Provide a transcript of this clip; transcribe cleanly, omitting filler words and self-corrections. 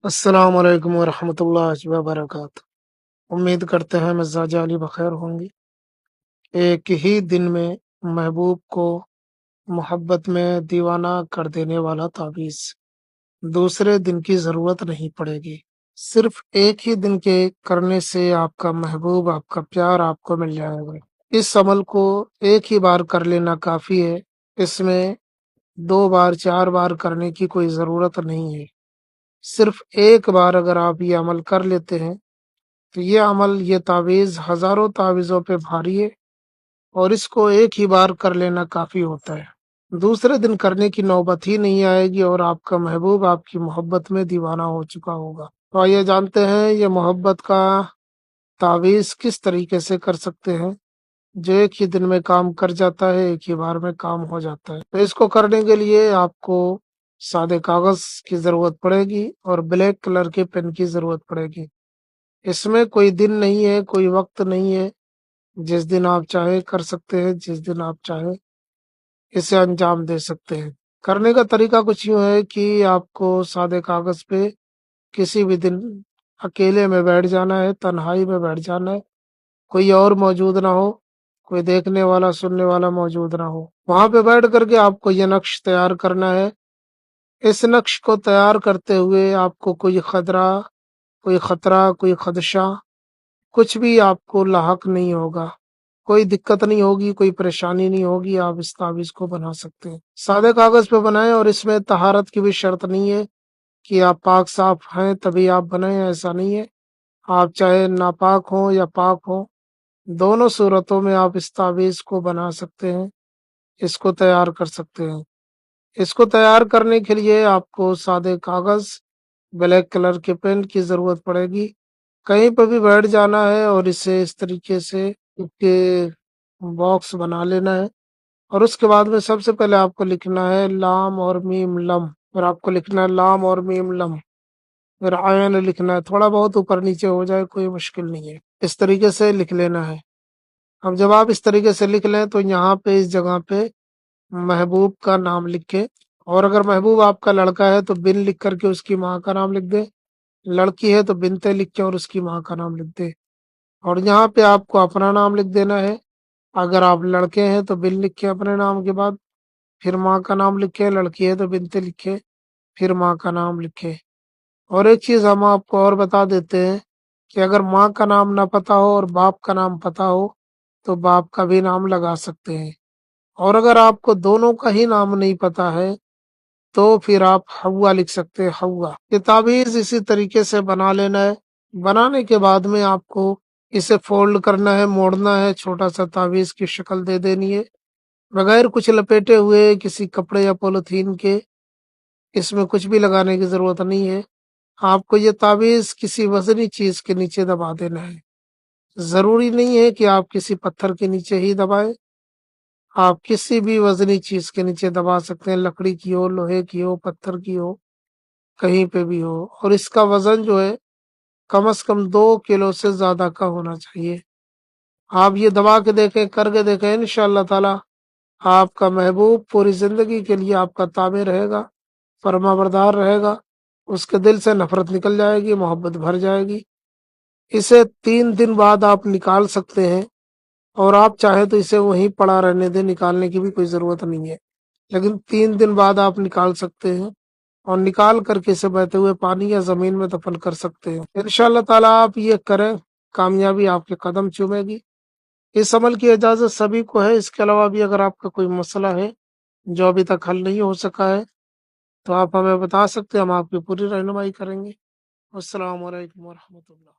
السلام علیکم ورحمۃ اللہ وبرکاتہ۔ امید کرتے ہیں مزاج علی بخیر ہوں گی۔ ایک ہی دن میں محبوب کو محبت میں دیوانہ کر دینے والا تعویذ، دوسرے دن کی ضرورت نہیں پڑے گی۔ صرف ایک ہی دن کے کرنے سے آپ کا محبوب، آپ کا پیار آپ کو مل جائے گا۔ اس عمل کو ایک ہی بار کر لینا کافی ہے، اس میں 2 بار 4 بار کرنے کی کوئی ضرورت نہیں ہے۔ صرف ایک بار اگر آپ یہ عمل کر لیتے ہیں تو یہ عمل، یہ تعویذ ہزاروں تعویذوں پہ بھاری ہے، اور اس کو ایک ہی بار کر لینا کافی ہوتا ہے۔ دوسرے دن کرنے کی نوبت ہی نہیں آئے گی اور آپ کا محبوب آپ کی محبت میں دیوانہ ہو چکا ہوگا۔ تو آئیے جانتے ہیں یہ محبت کا تعویذ کس طریقے سے کر سکتے ہیں، جو ایک ہی دن میں کام کر جاتا ہے، ایک ہی بار میں کام ہو جاتا ہے۔ تو اس کو کرنے کے لیے آپ کو سادے کاغذ کی ضرورت پڑے گی اور بلیک کلر کے پین کی ضرورت پڑے گی۔ اس میں کوئی دن نہیں ہے، کوئی وقت نہیں ہے، جس دن آپ چاہے کر سکتے ہیں، جس دن آپ چاہے اسے انجام دے سکتے ہیں۔ کرنے کا طریقہ کچھ یوں ہے کہ آپ کو سادے کاغذ پہ کسی بھی دن اکیلے میں بیٹھ جانا ہے، تنہائی میں بیٹھ جانا ہے، کوئی اور موجود نہ ہو، کوئی دیکھنے والا سننے والا موجود نہ ہو۔ وہاں پہ بیٹھ کر کے آپ کو یہ نقش تیار کرنا ہے۔ اس نقش کو تیار کرتے ہوئے آپ کو کوئی خطرہ، کوئی خدشہ، کچھ بھی آپ کو لاحق نہیں ہوگا، کوئی دقت نہیں ہوگی، کوئی پریشانی نہیں ہوگی۔ آپ اس تعویذ کو بنا سکتے ہیں، سادے کاغذ پہ بنائیں، اور اس میں طہارت کی بھی شرط نہیں ہے کہ آپ پاک صاف ہیں تبھی آپ بنائیں، ایسا نہیں ہے۔ آپ چاہے ناپاک ہوں یا پاک ہوں، دونوں صورتوں میں آپ اس تعویذ کو بنا سکتے ہیں، اس کو تیار کر سکتے ہیں۔ اس کو تیار کرنے کے لیے آپ کو سادے کاغذ، بلیک کلر کے پین کی ضرورت پڑے گی۔ کہیں پہ بھی بیٹھ جانا ہے اور اسے اس طریقے سے ایک باکس بنا لینا ہے، اور اس کے بعد میں سب سے پہلے آپ کو لکھنا ہے لام اور میم لم، پھر آپ کو لکھنا ہے لام اور میم لم، پھر عین لکھنا ہے، تھوڑا بہت اوپر نیچے ہو جائے کوئی مشکل نہیں ہے، اس طریقے سے لکھ لینا ہے۔ اب جب آپ اس طریقے سے لکھ لیں تو یہاں پہ اس جگہ پہ محبوب کا نام لکھے، اور اگر محبوب آپ کا لڑکا ہے تو بن لکھ کر کے اس کی ماں کا نام لکھ دے، لڑکی ہے تو بنتے لکھ کے اور اس کی ماں کا نام لکھ دے، اور یہاں پہ آپ کو اپنا نام لکھ دینا ہے۔ اگر آپ لڑکے ہیں تو بن لکھے اپنے نام کے بعد، پھر ماں کا نام لکھے، لڑکی ہے تو بنتے لکھے، پھر ماں کا نام لکھے۔ اور ایک چیز ہم آپ کو اور بتا دیتے ہیں کہ اگر ماں کا نام نہ پتہ ہو اور باپ کا نام پتہ ہو تو باپ کا بھی نام لگا سکتے ہیں، اور اگر آپ کو دونوں کا ہی نام نہیں پتہ ہے تو پھر آپ ہوا لکھ سکتے ہیں، ہوا۔ یہ تعویذ اسی طریقے سے بنا لینا ہے۔ بنانے کے بعد میں آپ کو اسے فولڈ کرنا ہے، موڑنا ہے، چھوٹا سا تعویذ کی شکل دے دینی ہے، بغیر کچھ لپیٹے ہوئے کسی کپڑے یا پولیتھین کے۔ اس میں کچھ بھی لگانے کی ضرورت نہیں ہے۔ آپ کو یہ تعویذ کسی وزنی چیز کے نیچے دبا دینا ہے۔ ضروری نہیں ہے کہ آپ کسی پتھر کے نیچے ہی دبائیں، آپ کسی بھی وزنی چیز کے نیچے دبا سکتے ہیں، لکڑی کی ہو، لوہے کی ہو، پتھر کی ہو، کہیں پہ بھی ہو، اور اس کا وزن جو ہے کم از کم 2 کلو سے زیادہ کا ہونا چاہیے۔ آپ یہ دبا کے دیکھیں، کر کے دیکھیں، انشاءاللہ تعالی آپ کا محبوب پوری زندگی کے لیے آپ کا تابع رہے گا، فرما بردار رہے گا، اس کے دل سے نفرت نکل جائے گی، محبت بھر جائے گی۔ اسے 3 دن بعد آپ نکال سکتے ہیں، اور آپ چاہیں تو اسے وہیں پڑا رہنے دیں، نکالنے کی بھی کوئی ضرورت نہیں ہے، لیکن 3 دن بعد آپ نکال سکتے ہیں، اور نکال کر کے اسے بہتے ہوئے پانی یا زمین میں دفن کر سکتے ہیں۔ انشاءاللہ تعالیٰ آپ یہ کریں، کامیابی آپ کے قدم چومے گی۔ اس عمل کی اجازت سبھی کو ہے۔ اس کے علاوہ بھی اگر آپ کا کوئی مسئلہ ہے جو ابھی تک حل نہیں ہو سکا ہے تو آپ ہمیں بتا سکتے ہیں، ہم آپ کی پوری رہنمائی کریں گے۔ السلام علیکم ورحمۃ اللہ۔